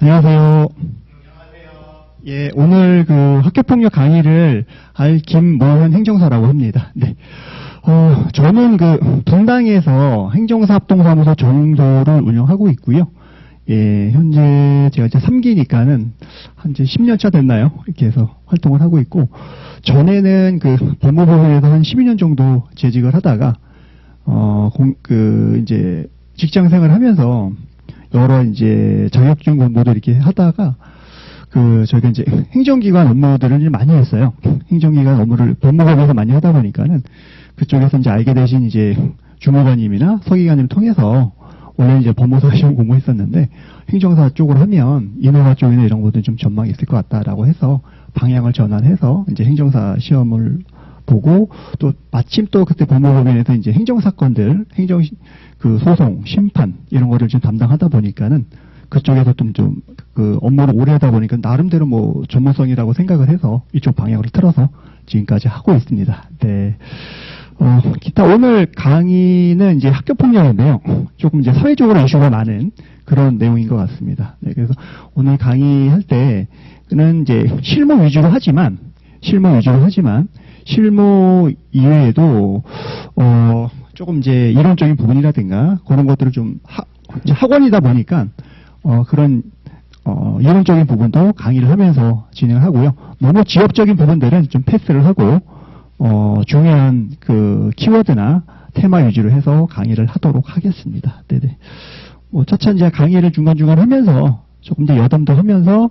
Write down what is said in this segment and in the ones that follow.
안녕하세요. 예, 오늘 그 학교폭력 강의를 할 김모현 행정사라고 합니다. 네. 저는 그 분당에서 행정사 합동사무소 정도를 운영하고 있고요. 예, 현재 제가 이제 3기니까는 한 이제 10년 차 됐나요? 이렇게 해서 활동을 하고 있고, 전에는 그 법무부에서 한 12년 정도 재직을 하다가, 이제 직장 생활을 하면서 여러 이제 자격증 공부도 이렇게 하다가, 저희가 이제 행정기관 업무들을 많이 했어요. 행정기관 업무를 법무법에서 많이 하다 보니까는 그쪽에서 이제 알게 되신 이제 주무관님이나 서기관님을 통해서 원래 이제 법무사 시험 공부했었는데 행정사 쪽으로 하면 인허가 쪽이나 이런 것도 좀 전망이 있을 것 같다라고 해서 방향을 전환해서 이제 행정사 시험을 보고 또 마침 또 그때 법무법인에서 이제 행정사건들, 소송, 심판 이런 거를 좀 담당하다 보니까는 그쪽에서 좀 업무를 오래 하다 보니까 나름대로 뭐 전문성이라고 생각을 해서 이쪽 방향으로 틀어서 지금까지 하고 있습니다. 네. 기타 오늘 강의는 이제 학교폭력인데요. 조금 이제 사회적으로 이슈가 많은 그런 내용인 것 같습니다. 네, 그래서 오늘 강의할 때는 이제 실무 위주로 하지만, 실무 이외에도, 조금 이제 이론적인 부분이라든가 그런 것들을 좀 이제 학원이다 보니까, 이론적인 부분도 강의를 하면서 진행을 하고요. 너무 지역적인 부분들은 좀 패스를 하고, 중요한 그 키워드나 테마 위주로 해서 강의를 하도록 하겠습니다. 네네. 차차 이제 강의를 중간중간 하면서 조금 더 여담도 하면서,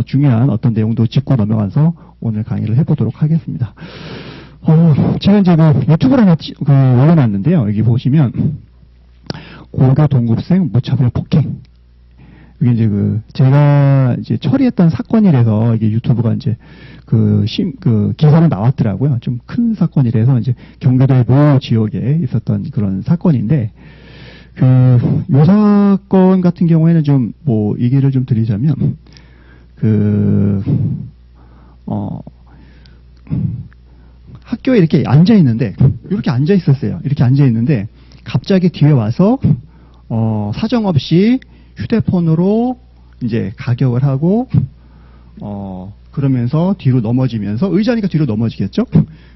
중요한 어떤 내용도 짚고 넘어가서 오늘 강의를 해보도록 하겠습니다. 제가 이제 유튜브를 하나 올려놨는데요. 여기 보시면, 고교 동급생 무차별 폭행. 이게 이제 제가 이제 처리했던 사건이라서 이게 유튜브가 이제 기사로 나왔더라고요. 좀 큰 사건이라서 이제 경기도의 모 지역에 있었던 그런 사건인데, 요 사건 같은 경우에는 좀 얘기를 좀 드리자면, 학교에 이렇게 앉아있는데, 이렇게 앉아있었어요. 이렇게 앉아있는데, 갑자기 뒤에 와서, 사정없이 휴대폰으로 이제 가격을 하고, 그러면서 뒤로 넘어지면서, 의자니까 뒤로 넘어지겠죠?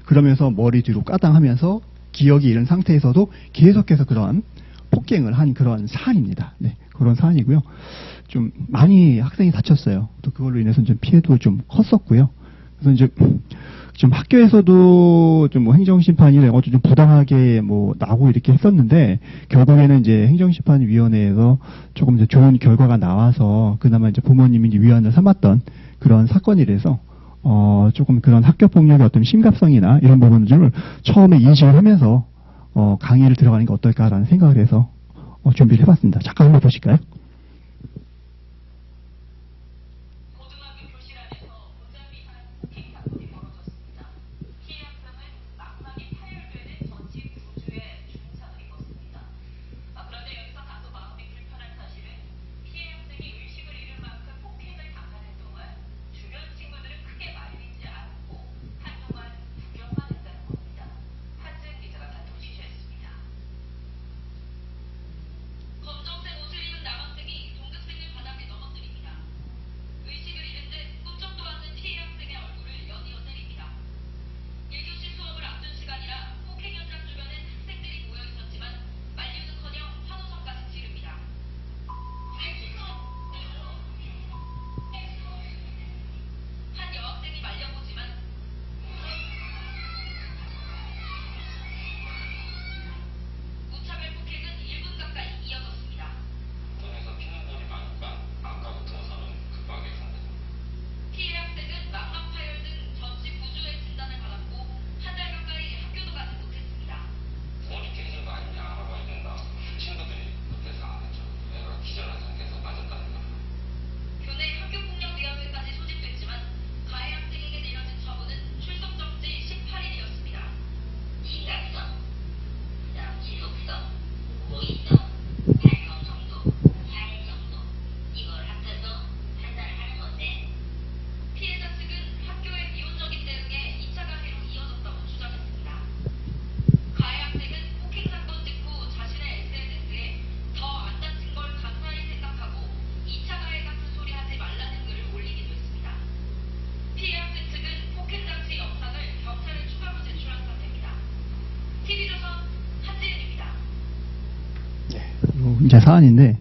그러면서 머리 뒤로 까당하면서 기억이 잃은 상태에서도 계속해서 그런 폭행을 한 그런 사안입니다. 네, 그런 사안이고요. 좀 많이 학생이 다쳤어요. 또 그걸로 인해서 좀 피해도 좀 컸었고요. 그래서 이제 좀 학교에서도 좀 행정심판이나 이런 것도 좀 부당하게 나고 이렇게 했었는데, 결국에는 이제 행정심판위원회에서 조금 이제 좋은 결과가 나와서 그나마 이제 부모님이 이제 위안을 삼았던 그런 사건이라서, 조금 그런 학교폭력의 어떤 심각성이나 이런 부분들을 처음에 인식을 하면서, 강의를 들어가는 게 어떨까라는 생각을 해서, 준비를 해봤습니다. 잠깐 한번 보실까요? 검정색 옷을 입은 남학생 사안인데,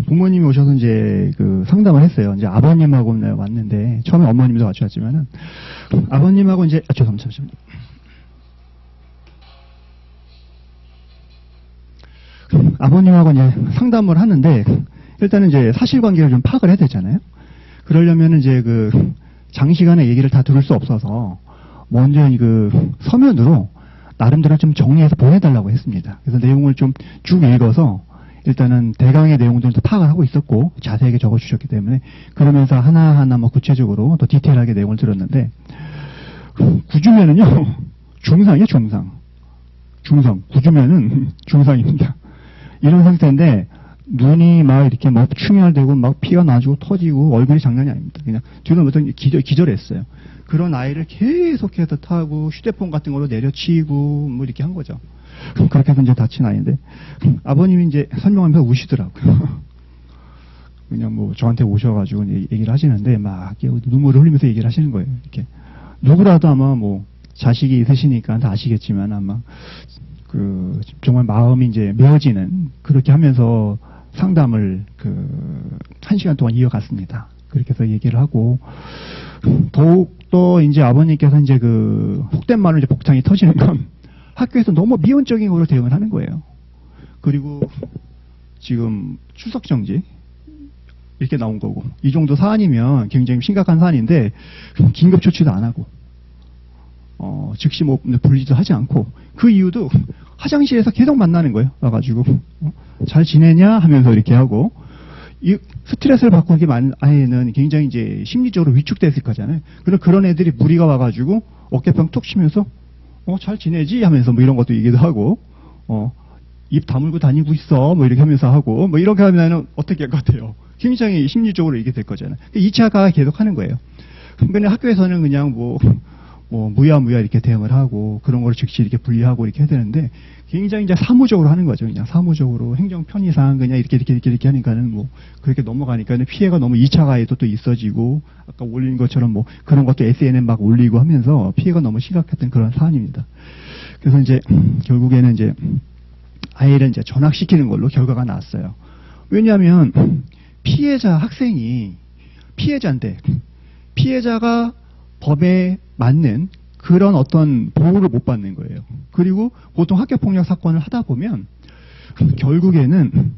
부모님이 오셔서 이제 그 상담을 했어요. 이제 아버님하고 왔는데, 처음에 어머님도 같이 왔지만은, 아버님하고 이제, 죄송합니다. 잠시만요. 아버님하고 이제 상담을 하는데, 일단은 이제 사실관계를 좀 파악을 해야 되잖아요. 그러려면 이제 그 장시간에 얘기를 다 들을 수 없어서, 먼저 그 서면으로 나름대로 좀 정리해서 보내달라고 했습니다. 그래서 내용을 좀 쭉 읽어서 일단은 대강의 내용들을 다 파악을 하고 있었고 자세하게 적어주셨기 때문에 그러면서 하나하나 뭐 구체적으로 더 디테일하게 내용을 들었는데 구주면은요 중상이에요 중상. 구주면은 중상입니다. 이런 상태인데 눈이 막 이렇게 막 충혈되고 막 피가 나지고 터지고 얼굴이 장난이 아닙니다. 그냥 뒤로 어떤 기절했어요. 그런 아이를 계속해서 타고 휴대폰 같은 걸로 내려치고 뭐 이렇게 한 거죠. 그렇게 해서 이제 다친 아이인데 아버님이 이제 설명하면서 우시더라고요. 그냥 뭐 저한테 오셔가지고 얘기를 하시는데 막 눈물을 흘리면서 얘기를 하시는 거예요. 이렇게 누구라도 아마 뭐 자식이 있으시니까 다 아시겠지만 아마 그 정말 마음이 이제 메어지는 그렇게 하면서 상담을 그 1시간 동안 이어갔습니다. 그렇게 해서 얘기를 하고 더욱더 이제 아버님께서 이제 그 속된 말로 이제 복창이 터지는 건 학교에서 너무 미온적인 걸로 대응을 하는 거예요. 그리고 지금 출석 정지 이렇게 나온 거고 이 정도 사안이면 굉장히 심각한 사안인데 긴급 조치도 안 하고 즉시 뭐 분리도 하지 않고 그 이유도 화장실에서 계속 만나는 거예요. 와가지고 잘 지내냐 하면서 이렇게 하고 이 스트레스를 받고 이렇게 만 아이는 굉장히 이제 심리적으로 위축됐을 거잖아요. 그런 애들이 무리가 와가지고 어깨병 툭 치면서 잘 지내지 하면서 뭐 이런 것도 얘기도 하고 입 다물고 다니고 있어 뭐 이렇게 하면서 하고 뭐 이렇게 하면은 어떻게 할 것 같아요? 굉장히 심리적으로 이게 될 거잖아요. 2차가 계속 하는 거예요. 그러니까 학교에서는 그냥 뭐 무야무야 이렇게 대응을 하고 그런 거를 즉시 이렇게 분리하고 이렇게 해야 되는데 굉장히 이제 사무적으로 하는 거죠. 그냥 사무적으로 행정 편의상 그냥 이렇게 하니까는 뭐 그렇게 넘어가니까는 피해가 너무 2차 가해도 또 있어지고 아까 올린 것처럼 뭐 그런 것도 SNS에 막 올리고 하면서 피해가 너무 심각했던 그런 사안입니다. 그래서 이제 결국에는 이제 아이를 이제 전학시키는 걸로 결과가 나왔어요. 왜냐하면 피해자 학생이 피해자인데 피해자가 법에 맞는 그런 어떤 보호를 못 받는 거예요. 그리고 보통 학교폭력 사건을 하다 보면 결국에는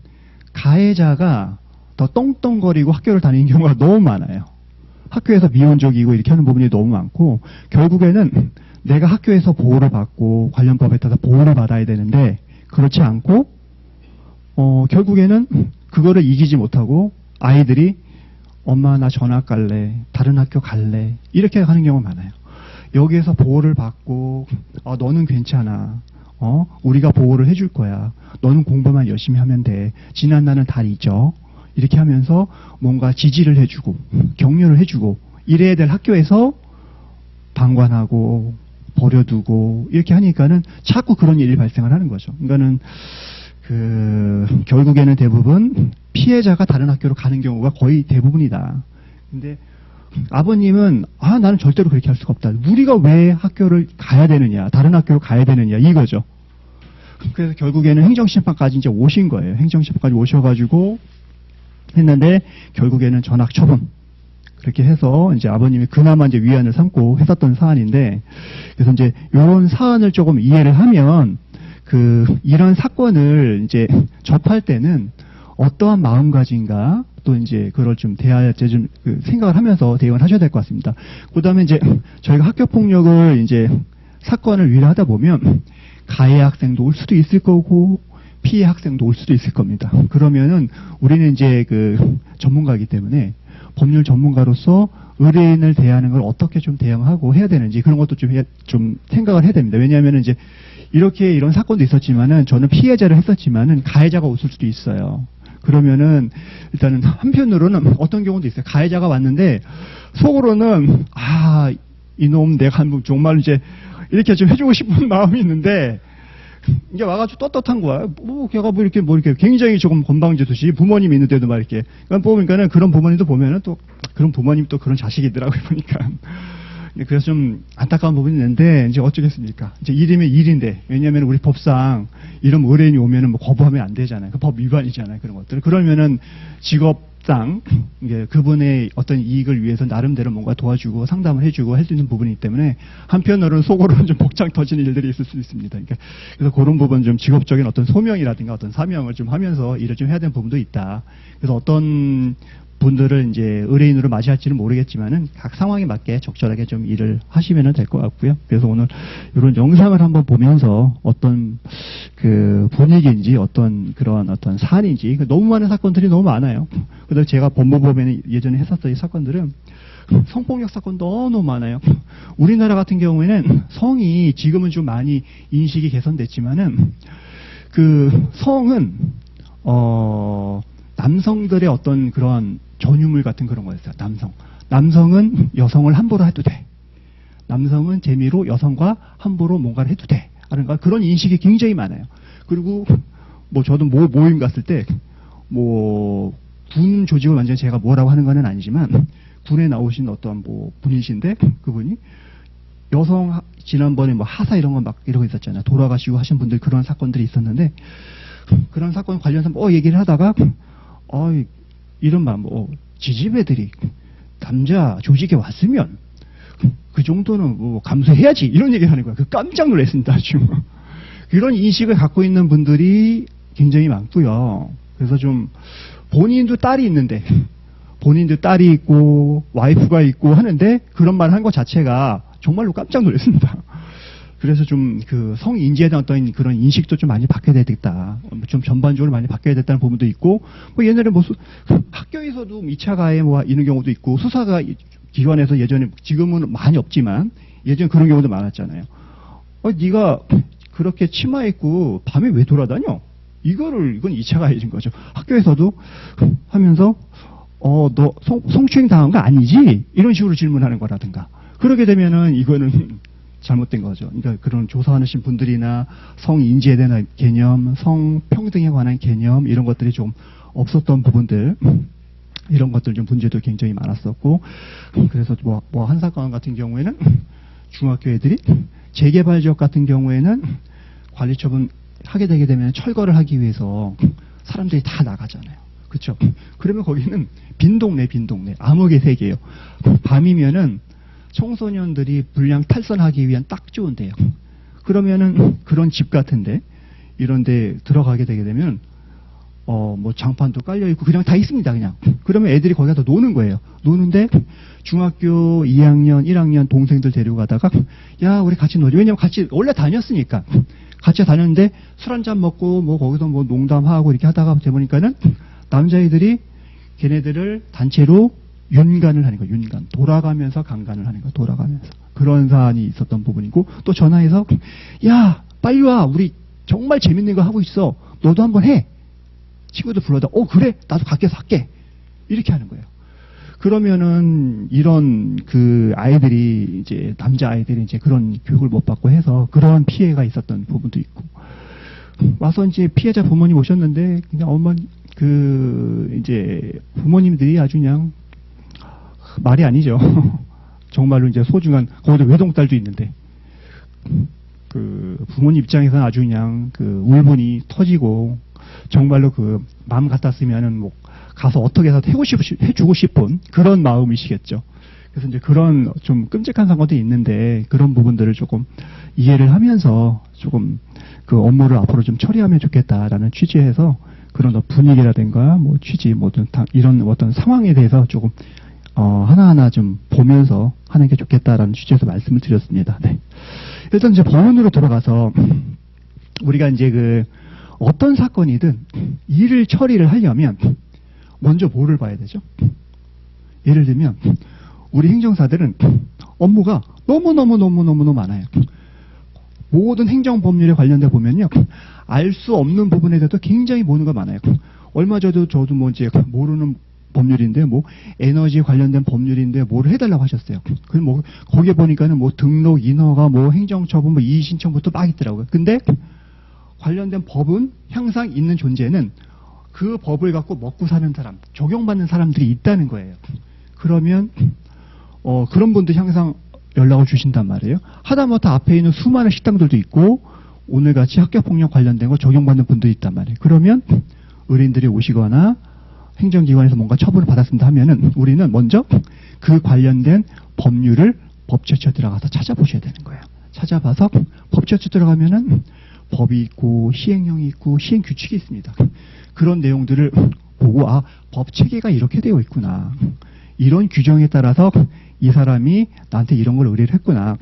가해자가 더 떵떵거리고 학교를 다니는 경우가 너무 많아요. 학교에서 미온적이고 이렇게 하는 부분이 너무 많고 결국에는 내가 학교에서 보호를 받고 관련 법에 따라서 보호를 받아야 되는데 그렇지 않고 결국에는 그거를 이기지 못하고 아이들이 엄마 나 전학 갈래 다른 학교 갈래 이렇게 하는 경우가 많아요. 여기에서 보호를 받고 너는 괜찮아 우리가 보호를 해줄 거야 너는 공부만 열심히 하면 돼 지난 날은 다 잊어 이렇게 하면서 뭔가 지지를 해주고 격려를 해주고 이래야 될 학교에서 방관하고 버려두고 이렇게 하니까는 자꾸 그런 일이 발생을 하는 거죠. 그러니까는 결국에는 대부분 피해자가 다른 학교로 가는 경우가 거의 대부분이다. 근데 아버님은 나는 절대로 그렇게 할 수가 없다. 우리가 왜 학교를 가야 되느냐, 다른 학교로 가야 되느냐 이거죠. 그래서 결국에는 행정심판까지 이제 오신 거예요. 행정심판까지 오셔가지고 했는데 결국에는 전학 처분. 그렇게 해서 이제 아버님이 그나마 이제 위안을 삼고 했었던 사안인데 그래서 이제 이런 사안을 조금 이해를 하면 이런 사건을 이제 접할 때는 어떠한 마음가짐인가 또 이제 그걸 좀 좀 생각을 하면서 대응을 하셔야 될 것 같습니다. 그 다음에 이제 저희가 학교 폭력을 이제 사건을 위로하다 보면 가해 학생도 올 수도 있을 거고 피해 학생도 올 수도 있을 겁니다. 그러면은 우리는 이제 전문가이기 때문에 법률 전문가로서 의뢰인을 대하는 걸 어떻게 좀 대응하고 해야 되는지 그런 것도 좀 생각을 해야 됩니다. 왜냐하면 이제 이런 사건도 있었지만은 저는 피해자를 했었지만은 가해자가 올 수도 있어요. 그러면은 일단은 한편으로는 어떤 경우도 있어요. 가해자가 왔는데 속으로는 이놈 내가 정말 이제 이렇게 좀 해주고 싶은 마음이 있는데 이제 와가지고 떳떳한 거야. 걔가 이렇게 굉장히 조금 건방지듯이 부모님이 있는데도 막 이렇게. 보니까는 그런 부모님도 보면은 또 그런 부모님 또 그런 자식이더라고요. 보니까. 그래서 좀 안타까운 부분이 있는데, 이제 어쩌겠습니까? 이제 일이면 일인데, 왜냐면 우리 법상 이런 의뢰인이 오면은 뭐 거부하면 안 되잖아요. 그 법 위반이잖아요. 그런 것들. 그러면은 직업상, 이게 그분의 어떤 이익을 위해서 나름대로 뭔가 도와주고 상담을 해주고 할 수 있는 부분이기 때문에, 한편으로는 속으로는 좀 복장 터지는 일들이 있을 수 있습니다. 그러니까 그래서 그런 부분 좀 직업적인 어떤 소명이라든가 어떤 사명을 좀 하면서 일을 좀 해야 되는 부분도 있다. 그래서 어떤 분들을 이제 의뢰인으로 맞이할지는 모르겠지만은 각 상황에 맞게 적절하게 좀 일을 하시면 될 것 같고요. 그래서 오늘 이런 영상을 한번 보면서 어떤 그 분위기인지 어떤 그런 어떤 사안인지, 너무 많은 사건들이 너무 많아요. 그래서 제가 법무법에는 예전에 했었던 이 사건들은 성폭력 사건 너무 많아요. 우리나라 같은 경우에는 성이 지금은 좀 많이 인식이 개선됐지만은 그 성은 남성들의 어떤 그런 전유물 같은 그런 거였어요. 남성은 여성을 함부로 해도 돼. 남성은 재미로 여성과 함부로 뭔가를 해도 돼. 그러니까 그런 인식이 굉장히 많아요. 그리고 뭐 저도 모임 갔을 때 뭐 군 조직을 완전히 제가 뭐라고 하는 건 아니지만 군에 나오신 어떤 뭐 분이신데 그분이 여성 지난번에 뭐 하사 이런 거 막 이러고 있었잖아요. 돌아가시고 하신 분들 그런 사건들이 있었는데 그런 사건 관련해서 얘기를 하다가 이른바 지지배들이 남자 조직에 왔으면 그 정도는 뭐 감수해야지 이런 얘기를 하는 거야. 깜짝 놀랐습니다. 아주. 그런 인식을 갖고 있는 분들이 굉장히 많고요. 그래서 좀 본인도 딸이 있는데 본인도 딸이 있고 와이프가 있고 하는데 그런 말을 한 것 자체가 정말로 깜짝 놀랐습니다. 그래서 좀 그 성인지에 대한 어떤 그런 인식도 좀 많이 바뀌어야 되겠다. 좀 전반적으로 많이 바뀌어야 됐다는 부분도 있고, 뭐 옛날에 학교에서도 2차 가해 뭐 이런 경우도 있고, 수사가 기관에서 예전에, 지금은 많이 없지만, 예전에 그런 경우도 많았잖아요. 네가 그렇게 치마 입고 밤에 왜 돌아다녀? 이건 2차 가해인 거죠. 학교에서도 하면서, 너 성추행 당한 거 아니지? 이런 식으로 질문하는 거라든가. 그러게 되면은 이거는 잘못된 거죠. 그러니까 그런 조사하신 분들이나 성인지에 대한 개념, 성평등에 관한 개념 이런 것들이 좀 없었던 부분들, 이런 것들 좀 문제도 굉장히 많았었고, 그래서 뭐 한 사건 같은 경우에는 중학교 애들이 재개발 지역 같은 경우에는 관리처분 하게 되게 되면 철거를 하기 위해서 사람들이 다 나가잖아요. 그렇죠? 그러면 거기는 빈 동네 암흑의 세계예요. 밤이면은 청소년들이 불량 탈선하기 위한 딱 좋은 데요. 그러면은 그런 집 같은데 이런 데 들어가게 되게 되면 뭐 장판도 깔려 있고 그냥 다 있습니다. 그냥. 그러면 애들이 거기 가서 노는 거예요. 노는데 중학교 2학년, 1학년 동생들 데리고 가다가 야, 우리 같이 놀자. 왜냐면 같이 원래 다녔으니까. 같이 다녔는데 술 한잔 먹고 뭐 거기서 뭐 농담하고 이렇게 하다가 되보니까는 남자애들이 걔네들을 단체로 윤간을 하는 거예요. 윤간. 돌아가면서 강간을 하는 거예요. 돌아가면서. 그런 사안이 있었던 부분이고, 또 전화해서, 야, 빨리 와. 우리 정말 재밌는 거 하고 있어. 너도 한번 해. 친구들 불러다. 그래. 나도 밖에서 할게. 이렇게 하는 거예요. 그러면은, 이런 그 아이들이, 이제, 남자아이들이 이제 그런 교육을 못 받고 해서 그런 피해가 있었던 부분도 있고. 와서 이제 피해자 부모님 오셨는데, 그냥 이제 부모님들이 아주 그냥, 말이 아니죠. 정말로 이제 소중한, 거기도 외동딸도 있는데, 그 부모님 입장에서는 아주 그냥 그 울분이 터지고, 정말로 그 마음 같았으면은 뭐 가서 어떻게 해서 해주고 싶은 그런 마음이시겠죠. 그래서 이제 그런 좀 끔찍한 사건도 있는데, 그런 부분들을 조금 이해를 하면서 조금 그 업무를 앞으로 좀 처리하면 좋겠다라는 취지에서 그런 분위기라든가 뭐 취지, 이런 어떤 상황에 대해서 조금 하나하나 좀 보면서 하는 게 좋겠다라는 취지에서 말씀을 드렸습니다. 네. 일단 이제 법원으로 들어가서 우리가 이제 어떤 사건이든 일을 처리를 하려면 먼저 뭐를 봐야 되죠? 예를 들면 우리 행정사들은 업무가 너무너무 많아요. 모든 행정법률에 관련돼 보면요. 알 수 없는 부분에 대해서 굉장히 모르는 거 많아요. 얼마 전에도 저도 뭐 이제 모르는 법률인데 뭐 에너지 관련된 법률인데 뭐를 해달라고 하셨어요. 그럼 뭐 거기에 보니까는 뭐 등록 인허가 뭐 행정처분 뭐 이의신청부터 막 있더라고요. 근데 관련된 법은 항상 있는 존재는 그 법을 갖고 먹고 사는 사람, 적용받는 사람들이 있다는 거예요. 그러면 그런 분들이 항상 연락을 주신단 말이에요. 하다못해 앞에 있는 수많은 식당들도 있고 오늘같이 학교폭력 관련된 거 적용받는 분도 있단 말이에요. 그러면 의뢰인들이 오시거나 행정기관에서 뭔가 처분을 받았습니다 하면은 우리는 먼저 그 관련된 법률을 법제처에 들어가서 찾아보셔야 되는 거예요. 찾아봐서 법제처에 들어가면은 법이 있고 시행령이 있고 시행규칙이 있습니다. 그런 내용들을 보고 아, 법 체계가 이렇게 되어 있구나. 이런 규정에 따라서 이 사람이 나한테 이런 걸 의뢰를 했구나.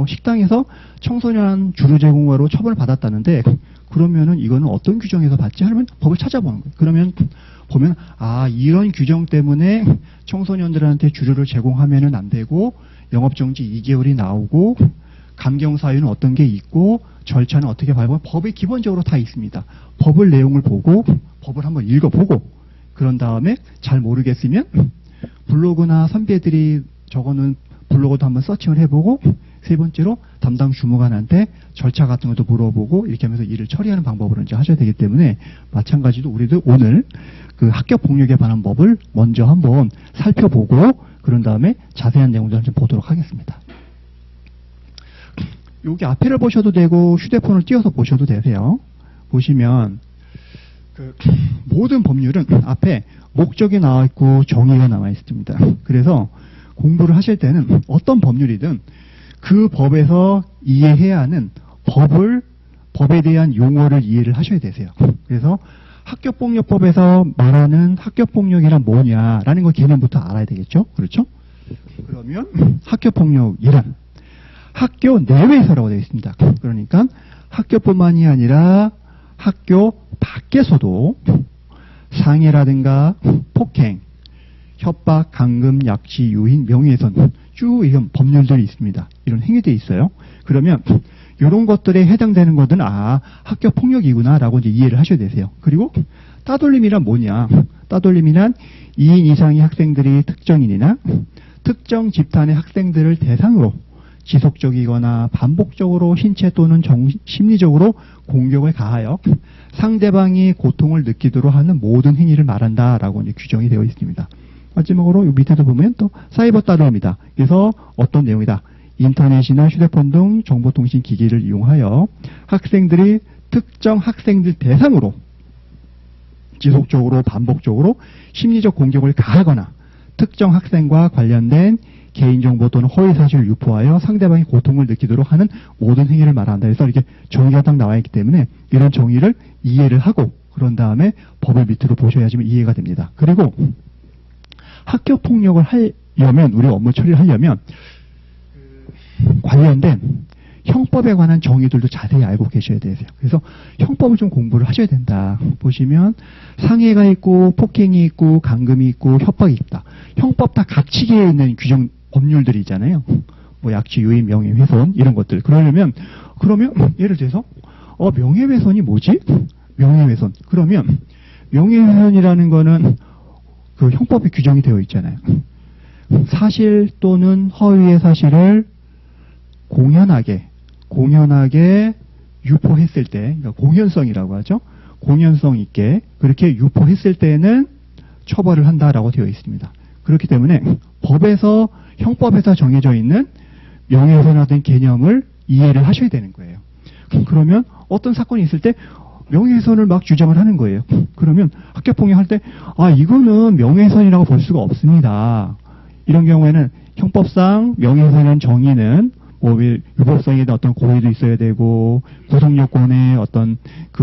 식당에서 청소년 주류 제공으로 처벌을 받았다는데 그러면은 이거는 어떤 규정에서 받지? 하면 법을 찾아보는 거예요. 그러면 보면 아, 이런 규정 때문에 청소년들한테 주류를 제공하면은 안 되고 영업정지 2개월이 나오고 감경 사유는 어떤 게 있고 절차는 어떻게 밟고 법이 기본적으로 다 있습니다. 법을 내용을 보고 법을 한번 읽어보고 그런 다음에 잘 모르겠으면 블로그나 선배들이 적어놓은 블로그도 한번 서칭을 해보고 세 번째로 담당 주무관한테 절차 같은 것도 물어보고 이렇게 하면서 일을 처리하는 방법으로 이제 하셔야 되기 때문에 마찬가지로 우리도 오늘 그 학교 폭력에 관한 법을 먼저 한번 살펴보고 그런 다음에 자세한 내용들을 좀 보도록 하겠습니다. 여기 앞에를 보셔도 되고 휴대폰을 띄워서 보셔도 되세요. 보시면 그 모든 법률은 앞에 목적이 나와 있고 정의가 나와 있습니다. 그래서 공부를 하실 때는 어떤 법률이든 그 법에서 이해해야 하는 법에 대한 용어를 이해를 하셔야 되세요. 그래서 학교폭력법에서 말하는 학교폭력이란 뭐냐라는 거 개념부터 알아야 되겠죠. 그렇죠? 그러면 학교폭력이란 학교 내외에서라고 되어 있습니다. 그러니까 학교뿐만이 아니라 학교 밖에서도 상해라든가 폭행, 협박, 감금, 약취, 유인, 명예훼손 쭉 이런 법률들이 있습니다. 이런 행위들이 있어요. 그러면 이런 것들에 해당되는 것은 아, 학교 폭력이구나 라고 이제 이해를 하셔야 되세요. 그리고 따돌림이란 뭐냐? 따돌림이란 2인 이상의 학생들이 특정인이나 특정 집단의 학생들을 대상으로 지속적이거나 반복적으로 신체 또는 심리적으로 공격을 가하여 상대방이 고통을 느끼도록 하는 모든 행위를 말한다라고 이제 규정이 되어 있습니다. 마지막으로 이 밑에도 보면 또 사이버 따돌림이다. 그래서 어떤 내용이다. 인터넷이나 휴대폰 등 정보통신 기기를 이용하여 학생들이 특정 학생들 대상으로 지속적으로 반복적으로 심리적 공격을 가하거나 특정 학생과 관련된 개인정보 또는 허위사실을 유포하여 상대방이 고통을 느끼도록 하는 모든 행위를 말한다. 그래서 이렇게 정의가 딱 나와 있기 때문에 이런 정의를 이해를 하고 그런 다음에 법을 밑으로 보셔야지만 이해가 됩니다. 그리고 학교폭력을 하려면 우리 업무 처리를 하려면 관련된 형법에 관한 정의들도 자세히 알고 계셔야 되세요. 그래서 형법을 좀 공부를 하셔야 된다. 보시면 상해가 있고 폭행이 있고 감금이 있고 협박이 있다. 형법 다 각치기에 있는 규정 법률들이 있잖아요. 뭐 약취, 유인, 명예훼손 이런 것들. 그러면 예를 들어서 명예훼손이 뭐지? 명예훼손. 그러면 명예훼손이라는 거는 그 형법에 규정이 되어 있잖아요. 사실 또는 허위의 사실을 공연하게 유포했을 때, 그러니까 공연성이라고 하죠. 공연성 있게 그렇게 유포했을 때는 처벌을 한다라고 되어 있습니다. 그렇기 때문에 법에서 형법에서 정해져 있는 명예훼손이라는 개념을 이해를 하셔야 되는 거예요. 그러면 어떤 사건이 있을 때 명예훼손을 막 주장을 하는 거예요. 그러면 학교폭력할 때 이거는 명예훼손이라고 볼 수가 없습니다. 이런 경우에는 형법상 명예훼손의 정의는 위법성에 대한 어떤 고의도 있어야 되고 구성 요건에 어떤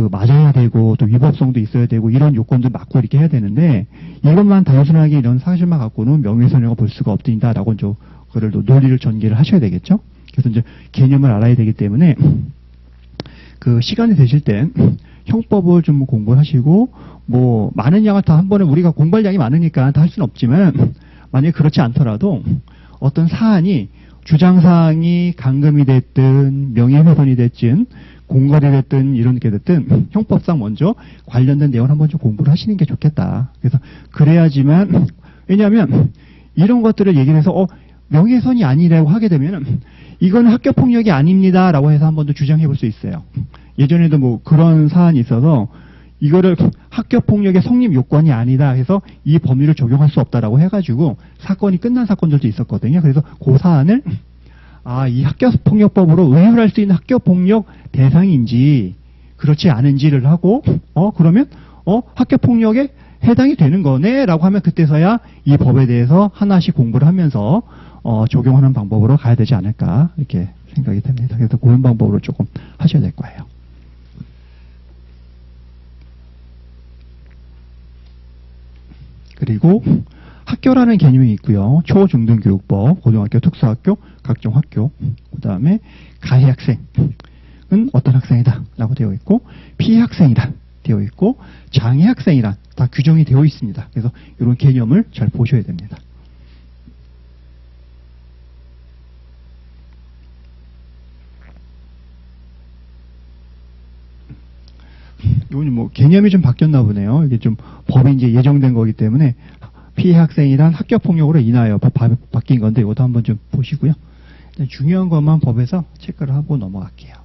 맞아야 되고 또 위법성도 있어야 되고 이런 요건도 맞고 이렇게 해야 되는데 이것만 단순하게 이런 사실만 갖고는 명예훼손이라고 볼 수가 없다라고 이제 그걸 논리를 전개를 하셔야 되겠죠. 그래서 이제 개념을 알아야 되기 때문에 그 시간이 되실 땐 형법을 좀 공부를 하시고 많은 양을 다 한 번에 우리가 공부할 양이 많으니까 다 할 수는 없지만 만약에 그렇지 않더라도 어떤 사안이 주장사항이 감금이 됐든 명예훼손이 됐든 공갈이 됐든 이런 게 됐든 형법상 먼저 관련된 내용을 한번 좀 공부를 하시는 게 좋겠다. 그래서 그래야지만 왜냐하면 이런 것들을 얘기를 해서 명예훼손이 아니라고 하게 되면 이건 학교폭력이 아닙니다라고 해서 한번 더 주장해 볼 수 있어요. 예전에도 그런 사안이 있어서 이거를 학교폭력의 성립 요건이 아니다 해서 이 법률을 적용할 수 없다라고 해가지고 사건이 끝난 사건들도 있었거든요. 그래서 그 사안을 이 학교폭력법으로 의율할 수 있는 학교폭력 대상인지 그렇지 않은지를 하고 그러면 학교폭력에 해당이 되는 거네라고 하면 그때서야 이 법에 대해서 하나씩 공부를 하면서 적용하는 방법으로 가야 되지 않을까 이렇게 생각이 됩니다. 그래서 그런 방법으로 조금 하셔야 될 거예요. 그리고 학교라는 개념이 있고요. 초, 중, 등 교육법, 고등학교, 특수학교, 각종 학교, 그 다음에 가해학생은 어떤 학생이다 라고 되어 있고 피해학생이다 되어 있고 장애학생이란 다 규정이 되어 있습니다. 그래서 이런 개념을 잘 보셔야 됩니다. 이건 뭐 개념이 좀 바뀌었나 보네요. 이게 좀 법이 이제 예정된 거기 때문에 피해 학생이란 학교 폭력으로 인하여 바뀐 건데 이것도 한번 좀 보시고요. 일단 중요한 것만 법에서 체크를 하고 넘어갈게요.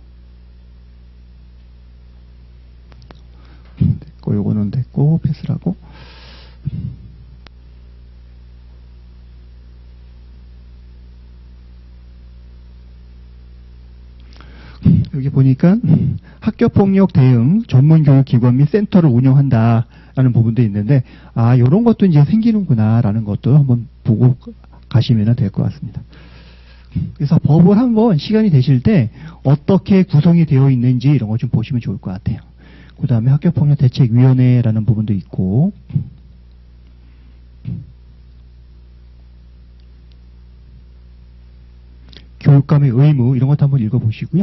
됐고 요거는 됐고 패스를 하고 여기 보니까 학교폭력 대응 전문교육기관 및 센터를 운영한다라는 부분도 있는데 이런 것도 이제 생기는구나라는 것도 한번 보고 가시면 될 것 같습니다. 그래서 법을 한번 시간이 되실 때 어떻게 구성이 되어 있는지 이런 거 좀 보시면 좋을 것 같아요. 그 다음에 학교폭력 대책위원회라는 부분도 있고 교육감의 의무 이런 것도 한번 읽어보시고요.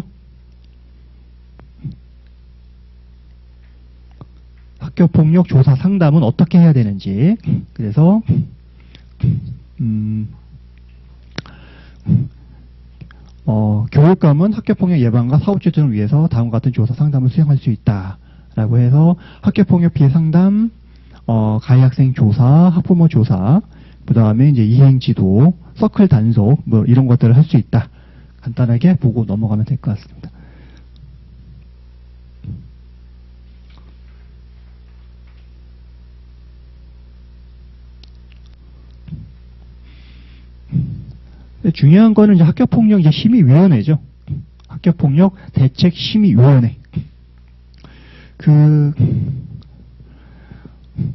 학교폭력 조사 상담은 어떻게 해야 되는지 그래서 교육감은 학교폭력 예방과 사후 추진을 위해서 다음과 같은 조사 상담을 수행할 수 있다라고 해서 학교폭력 피해 상담, 가해학생 조사, 학부모 조사, 그 다음에 이제 이행지도, 서클 단속 뭐 이런 것들을 할 수 있다. 간단하게 보고 넘어가면 될 것 같습니다. 중요한 거는 이제 학교폭력 이제 심의위원회죠. 학교폭력 대책심의위원회.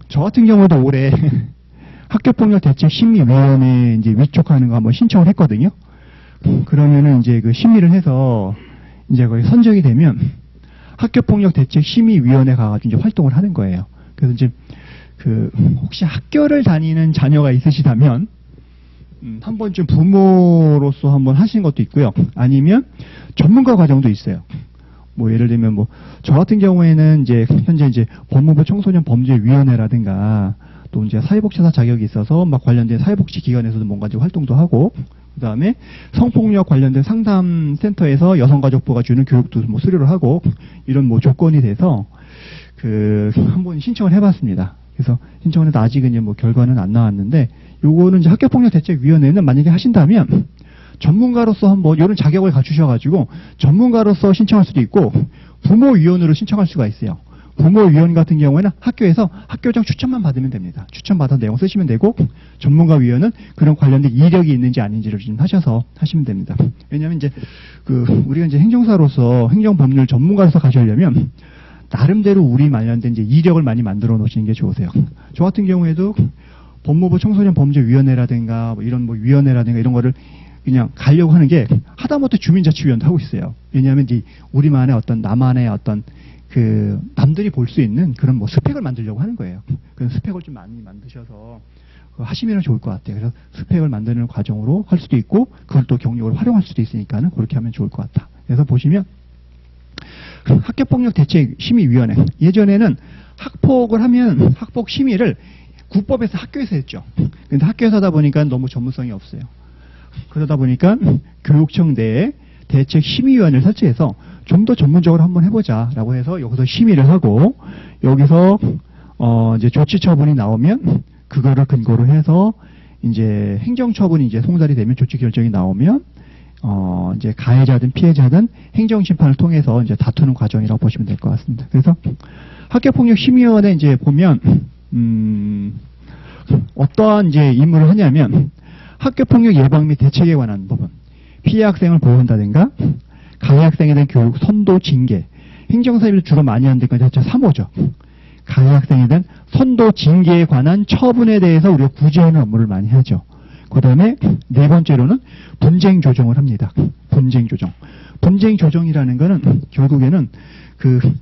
저 같은 경우도 올해 학교폭력 대책심의위원회 이제 위촉하는 거 한번 신청을 했거든요. 그러면은 이제 그 심의를 해서 이제 거기 선정이 되면 학교폭력 대책심의위원회 가가지고 이제 활동을 하는 거예요. 그래서 이제 혹시 학교를 다니는 자녀가 있으시다면 한 번쯤 부모로서 한번 하신 것도 있고요. 아니면 전문가 과정도 있어요. 뭐 예를 들면 뭐 저 같은 경우에는 이제 현재 이제 법무부 청소년 범죄위원회라든가 또 이제 사회복지사 자격이 있어서 막 관련된 사회복지 기관에서도 뭔가 좀 활동도 하고 그다음에 성폭력 관련된 상담센터에서 여성가족부가 주는 교육도 뭐 수료를 하고 이런 뭐 조건이 돼서 한번 신청을 해봤습니다. 그래서 신청을 해도 아직은 이제 뭐 결과는 안 나왔는데 요거는 이제 학교폭력대책위원회는 만약에 하신다면 전문가로서 한번 이런 자격을 갖추셔가지고 전문가로서 신청할 수도 있고 부모위원으로 신청할 수가 있어요. 부모위원 같은 경우에는 학교에서 학교장 추천만 받으면 됩니다. 추천받은 내용 쓰시면 되고 전문가위원은 그런 관련된 이력이 있는지 아닌지를 좀 하셔서 하시면 됩니다. 왜냐하면 이제 우리가 이제 행정사로서 행정법률 전문가로서 가시려면 나름대로 우리 관련된 이제 이력을 많이 만들어 놓으시는 게 좋으세요. 저 같은 경우에도 법무부 청소년 범죄위원회라든가 뭐 이런 뭐 위원회라든가 이런 거를 그냥 가려고 하는 게 하다못해 주민자치위원도 하고 있어요. 왜냐하면 이제 우리만의 어떤 나만의 어떤 남들이 볼 수 있는 그런 뭐 스펙을 만들려고 하는 거예요. 그런 스펙을 좀 많이 만드셔서 하시면 좋을 것 같아요. 그래서 스펙을 만드는 과정으로 할 수도 있고 그걸 또 경력으로 활용할 수도 있으니까는 그렇게 하면 좋을 것 같다. 그래서 보시면 학교폭력대책심의위원회 예전에는 학폭을 하면 학폭 심의를 국법에서 학교에서 했죠. 근데 학교에서 하다 보니까 너무 전문성이 없어요. 그러다 보니까 교육청 내에 대책심의위원회를 설치해서 좀 더 전문적으로 한번 해보자라고 해서 여기서 심의를 하고 여기서 이제 조치 처분이 나오면 그거를 근거로 해서 이제 행정처분이 이제 송달이 되면 조치 결정이 나오면 이제 가해자든 피해자든 행정심판을 통해서 이제 다투는 과정이라고 보시면 될 것 같습니다. 그래서 학교폭력심의위원회 이제 보면 어떠한 이제 임무를 하냐면 학교폭력 예방 및 대책에 관한 부분, 피해 학생을 보호한다든가, 가해 학생에 대한 교육, 선도, 징계. 행정사위를 주로 많이 하는 데가 3호죠. 가해 학생에 대한 선도, 징계에 관한 처분에 대해서 우리가 구제하는 업무를 많이 하죠. 그 다음에 네 번째로는 분쟁 조정을 합니다. 분쟁 조정. 분쟁 조정이라는 거는 결국에는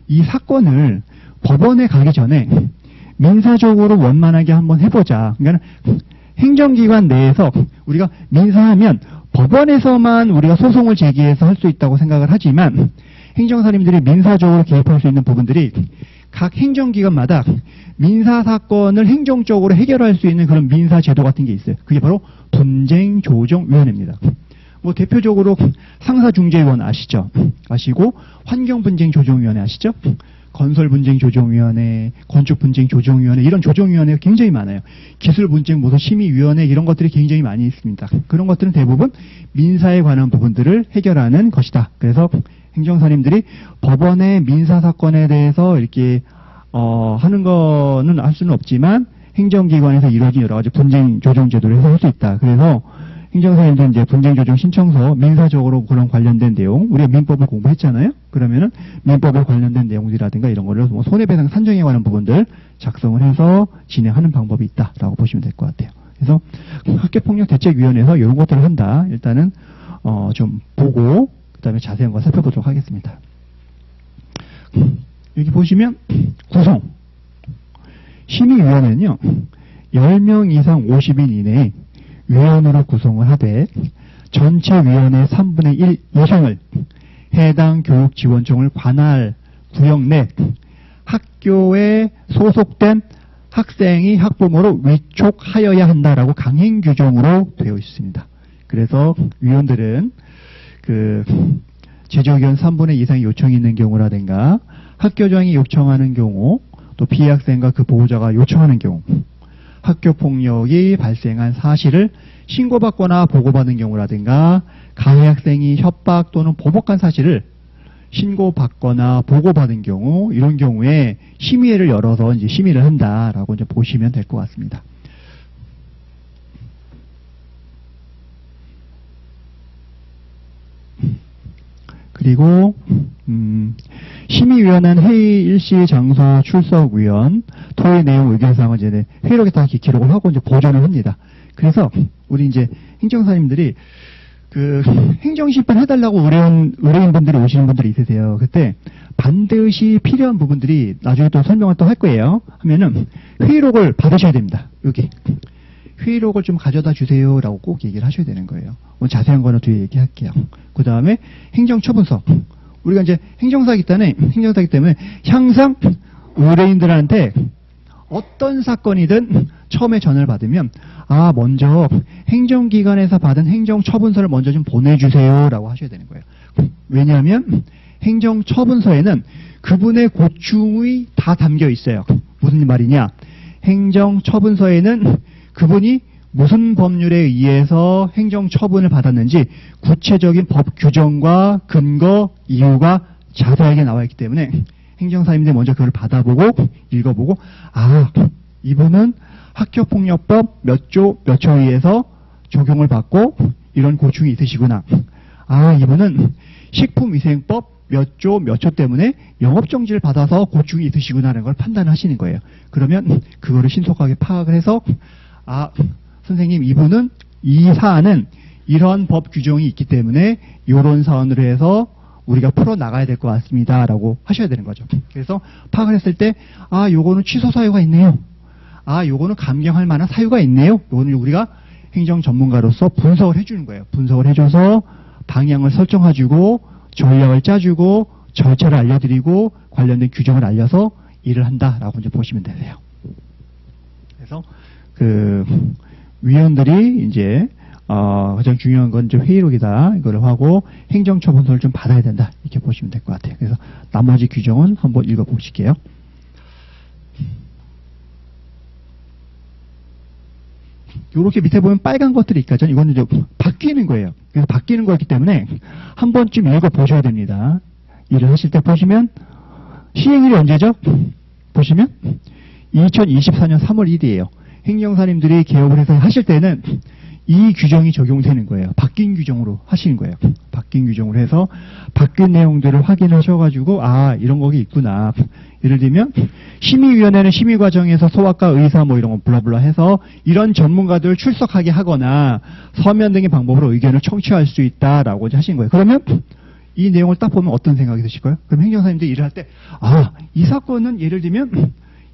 이 사건을 법원에 가기 전에 민사적으로 원만하게 한번 해보자. 그러니까 행정기관 내에서 우리가 민사하면 법원에서만 우리가 소송을 제기해서 할 수 있다고 생각을 하지만 행정사님들이 민사적으로 개입할 수 있는 부분들이 각 행정기관마다 민사사건을 행정적으로 해결할 수 있는 그런 민사제도 같은 게 있어요. 그게 바로 분쟁조정위원회입니다. 뭐 대표적으로 상사중재위원 아시죠? 아시고 환경분쟁조정위원회 아시죠? 건설분쟁조정위원회, 건축분쟁조정위원회 이런 조정위원회가 굉장히 많아요. 기술분쟁모소심의위원회 이런 것들이 굉장히 많이 있습니다. 그런 것들은 대부분 민사에 관한 부분들을 해결하는 것이다. 그래서 행정사님들이 법원의 민사사건에 대해서 이렇게 하는 거는 할 수는 없지만 행정기관에서 이루어진 여러 가지 분쟁조정제도를 해서 할 수 있다. 그래서 행정사님들 이제 분쟁조정 신청서 민사적으로 그런 관련된 내용 우리가 민법을 공부했잖아요. 그러면은 민법에 관련된 내용들이라든가 이런 거를 뭐 손해배상 산정에 관한 부분들 작성을 해서 진행하는 방법이 있다라고 보시면 될 것 같아요. 그래서 학교폭력대책위원회에서 이런 것들을 한다. 일단은 좀 보고 그다음에 자세한 거 살펴보도록 하겠습니다. 여기 보시면 구성 심의위원회는요 10명 이상 50인 이내에 위원으로 구성을 하되 전체 위원회 3분의 1 이상을 해당 교육지원청을 관할 구역 내 학교에 소속된 학생이 학부모로 위촉하여야 한다라고 강행 규정으로 되어 있습니다. 그래서 위원들은 제적위원 3분의 2 이상의 요청이 있는 경우라든가 학교장이 요청하는 경우 또 피해 학생과 그 보호자가 요청하는 경우 학교폭력이 발생한 사실을 신고받거나 보고받은 경우라든가 가해 학생이 협박 또는 보복한 사실을 신고받거나 보고받은 경우 이런 경우에 심의회를 열어서 이제 심의를 한다라고 이제 보시면 될 것 같습니다. 그리고 심의위원회는 회의 일시 장소 출석위원 토의 내용 의견사항을 이제 회의록에 다 기록을 하고 이제 보존을 합니다. 그래서 우리 이제 행정사님들이 행정심판 해달라고 의뢰인분들이 오시는 분들이 있으세요. 그때 반드시 필요한 부분들이 나중에 또 설명을 또 할 거예요. 하면은 회의록을 받으셔야 됩니다. 여기 회의록을 좀 가져다 주세요라고 꼭 얘기를 하셔야 되는 거예요. 오늘 자세한 거는 뒤에 얘기할게요. 그 다음에 행정처분서. 우리가 이제 행정사기 때문에 항상 의뢰인들한테 어떤 사건이든 처음에 전화를 받으면 먼저 행정기관에서 받은 행정처분서를 먼저 좀 보내주세요라고 하셔야 되는 거예요. 왜냐하면 행정처분서에는 그분의 고충이 다 담겨 있어요. 무슨 말이냐? 행정처분서에는 그분이 무슨 법률에 의해서 행정처분을 받았는지 구체적인 법 규정과 근거, 이유가 자세하게 나와 있기 때문에 행정사님들이 먼저 그걸 받아보고 읽어보고 이분은 학교폭력법 몇 조 몇 초에 의해서 적용을 받고 이런 고충이 있으시구나. 이분은 식품위생법 몇 조 몇 초 때문에 영업정지를 받아서 고충이 있으시구나라는 걸 판단하시는 거예요. 그러면 그거를 신속하게 파악을 해서 선생님 이분은 이 사안은 이런 법 규정이 있기 때문에 이런 사안으로 해서 우리가 풀어나가야 될 것 같습니다 라고 하셔야 되는 거죠. 그래서 파악을 했을 때 요거는 취소 사유가 있네요. 요거는 감경할 만한 사유가 있네요. 요거는 우리가 행정 전문가로서 분석을 해주는 거예요. 분석을 해줘서 방향을 설정해주고 전략을 짜주고 절차를 알려드리고 관련된 규정을 알려서 일을 한다라고 이제 보시면 되세요. 그래서 위원들이 이제 가장 중요한 건 이제 회의록이다 이거를 하고 행정처분서를 좀 받아야 된다 이렇게 보시면 될 것 같아요. 그래서 나머지 규정은 한번 읽어보실게요. 이렇게 밑에 보면 빨간 것들이 있죠. 이거는 이제 바뀌는 거예요. 그래서 바뀌는 거기 때문에 한 번쯤 읽어보셔야 됩니다. 일을 하실 때 보시면 시행일이 언제죠? 보시면 2024년 3월 1일이에요. 행정사님들이 개업을 해서 하실 때는 이 규정이 적용되는 거예요. 바뀐 규정으로 하시는 거예요. 바뀐 규정으로 해서 바뀐 내용들을 확인하셔가지고 아 이런 거기 있구나. 예를 들면 심의위원회는 심의 과정에서 소아과 의사 뭐 이런 거 블라블라 해서 이런 전문가들 출석하게 하거나 서면 등의 방법으로 의견을 청취할 수 있다라고 하신 거예요. 그러면 이 내용을 딱 보면 어떤 생각이 드실까요? 그럼 행정사님들이 일을 할 때 아 이 사건은 예를 들면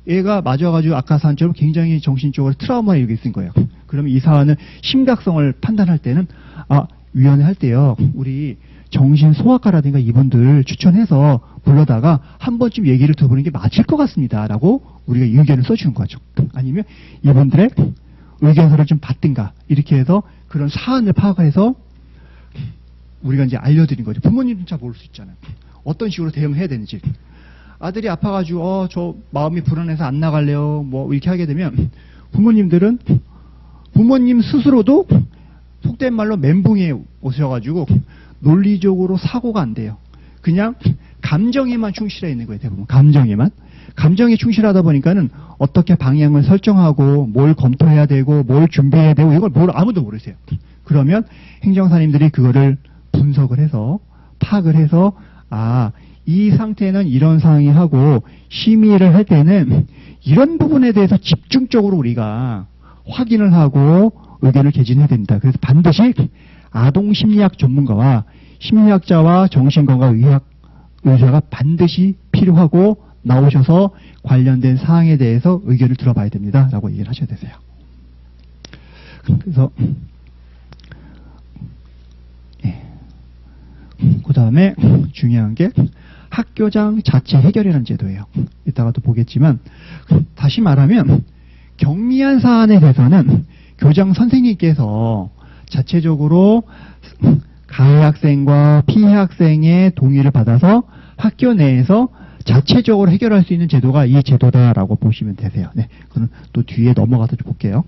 얘가 맞아가지고 아까 사안처럼 굉장히 정신적으로 트라우마 이렇게 있은 거예요. 그러면 이 사안은 심각성을 판단할 때는 아 위원회 할 때요 우리 정신 소아과라든가 이분들 추천해서 불러다가 한 번쯤 얘기를 들어보는 게 맞을 것 같습니다라고 우리가 의견을 써주는 거죠. 아니면 이분들의 의견서를 좀 받든가 이렇게 해서 그런 사안을 파악해서 우리가 이제 알려드린 거죠. 부모님은 잘 모를 수 있잖아요. 어떤 식으로 대응해야 되는지. 아들이 아파가지고 저 마음이 불안해서 안 나갈래요. 뭐 이렇게 하게 되면 부모님들은 부모님 스스로도 속된 말로 멘붕에 오셔가지고 논리적으로 사고가 안 돼요. 그냥 감정에만 충실해 있는 거예요. 대부분 감정에만. 감정에 충실하다 보니까는 어떻게 방향을 설정하고 뭘 검토해야 되고 뭘 준비해야 되고 이걸 뭘 아무도 모르세요. 그러면 행정사님들이 그거를 분석을 해서 파악을 해서 아 이 상태는 이런 상황이 하고 심의를 할 때는 이런 부분에 대해서 집중적으로 우리가 확인을 하고 의견을 개진해야 됩니다. 그래서 반드시 아동심리학 전문가와 심리학자와 정신건강의학 의사가 반드시 필요하고 나오셔서 관련된 사항에 대해서 의견을 들어봐야 됩니다. 라고 얘기를 하셔야 되세요. 그래서 그 다음에 중요한 게 학교장 자체 해결이라는 제도예요. 이따가도 보겠지만 다시 말하면 경미한 사안에 대해서는 교장 선생님께서 자체적으로 가해 학생과 피해 학생의 동의를 받아서 학교 내에서 자체적으로 해결할 수 있는 제도가 이 제도다라고 보시면 되세요. 네, 그럼 또 뒤에 넘어가서 좀 볼게요.